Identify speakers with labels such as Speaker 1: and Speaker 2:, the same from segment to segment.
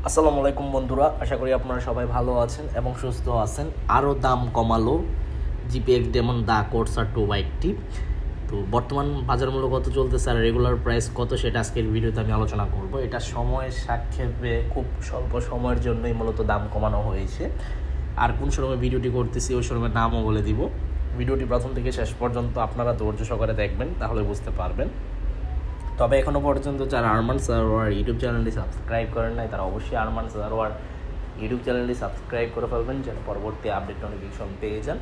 Speaker 1: আসসালামু আলাইকুম বন্ধুরা, আশা করি আপনারা সবাই ভালো আছেন এবং সুস্থ আছেন। আরও দাম কমালো জিপিএক্স ডেমন দা কোর্সার 2 বাইকটি। তো বর্তমান বাজার মূল্য কত চলতেছে আর রেগুলার প্রাইস কত সেটা আজকের ভিডিওতে আমি আলোচনা করব। এটা সময়ের সাক্ষেপে খুব স্বল্প সময়ের জন্যই মূলত দাম কমানো হয়েছে। আর কোন শোরুমে ভিডিওটি করতেছি ওই শোরুমের নামও বলে দিব। ভিডিওটি প্রথম থেকে শেষ পর্যন্ত আপনারা ধৈর্য সহকারে দেখবেন, তাহলে বুঝতে পারবেন। তবে এখনও পর্যন্ত যারা আরমান সারোয়ার ইউটিউব চ্যানেলটি সাবস্ক্রাইব করেন নাই তারা অবশ্যই আরমান সারোয়ার ইউটিউব চ্যানেলটি সাবস্ক্রাইব করে ফেলবেন, যেন পরবর্তী আপডেট নোটিফিকেশন পেয়ে যান।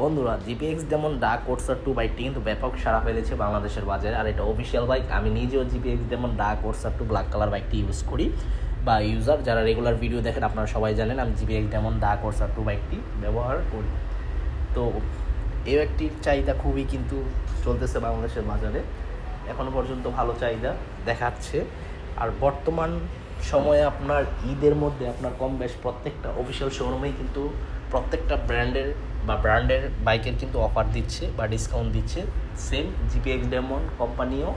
Speaker 1: বন্ধুরা, জিপিএক্স যেমন দা কোর্সার 2 বাইকটি কিন্তু ব্যাপক সাড়া ফেলেছে বাংলাদেশের বাজারে, আর এটা অফিসিয়াল বাইক। আমি নিজেও জিপিএক্স যেমন দা কোর্সার 2 ব্ল্যাক কালার বাইকটি ইউজ করি বা ইউজার যারা রেগুলার ভিডিও দেখেন আপনারা সবাই জানেন আমি জিপিএক্স যেমন দা কোর্সার 2 বাইকটি ব্যবহার করি। তো এই বাইকটির চাহিদা খুবই কিন্তু চলতেছে বাংলাদেশের বাজারে, এখনও পর্যন্ত ভালো চাহিদা দেখাচ্ছে। আর বর্তমান সময়ে আপনার ঈদের মধ্যে আপনার কম বেশ প্রত্যেকটা অফিসিয়াল শোরুমেই কিন্তু প্রত্যেকটা ব্র্যান্ডের বাইকের কিন্তু অফার দিচ্ছে বা ডিসকাউন্ট দিচ্ছে। সেম জিপিএক্স ডেমন কোম্পানিও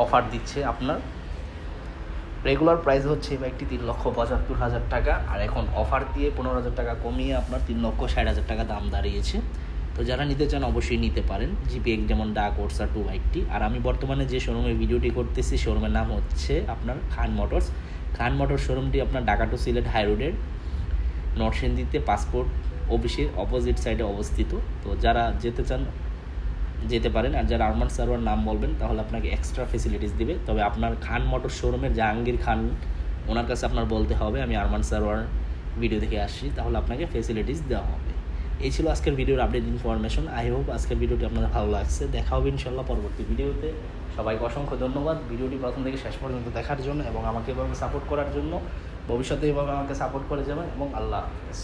Speaker 1: অফার দিচ্ছে। আপনার রেগুলার প্রাইস হচ্ছে এই বাইকটি 3,75,000 টাকা, আর এখন অফার দিয়ে 15,000 টাকা কমিয়ে আপনার 3,60,000 টাকা দাম দাঁড়িয়েছে। তো যারা নিতে চান অবশ্যই নিতে পারেন জিপিএক্স যেমন দা কোর্সার 2 বাইকটি। আর আমি বর্তমানে যে শোরুমে ভিডিওটি করতেছি শোরুমের নাম হচ্ছে আপনার খান মোটরস শোরুমটি আপনার ঢাকা টু সিলেট হাই রোডের নরসিংদীতে পাসপোর্ট অফিসের অপোজিট সাইডে অবস্থিত। তো যারা যেতে চান যেতে পারেন, আর যারা আরমান সারোয়ার নাম বলবেন তাহলে আপনাকে এক্সট্রা ফেসিলিটিস দিবে। তবে আপনার খান মোটরস শোরুমের জাহাঙ্গীর খান ওনার কাছে আপনার বলতে হবে আমি আরমান সারোয়ার ভিডিও দেখে আসছি, তাহলে আপনাকে ফেসিলিটিস দেওয়া হবে। এই ছিল আজকের ভিডিওর আপডেট ইনফরমেশন। আই হোপ আজকের ভিডিওটি আপনাদের ভালো লাগছে। দেখা হবে ইনশাল্লাহ পরবর্তী ভিডিওতে। সবাইকে অসংখ্য ধন্যবাদ ভিডিওটি প্রথম থেকে শেষ পর্যন্ত দেখার জন্য এবং আমাকে এভাবে সাপোর্ট করার জন্য। ভবিষ্যতে এভাবে আমাকে সাপোর্ট করে যাবেন এবং আল্লাহ হাফেজ।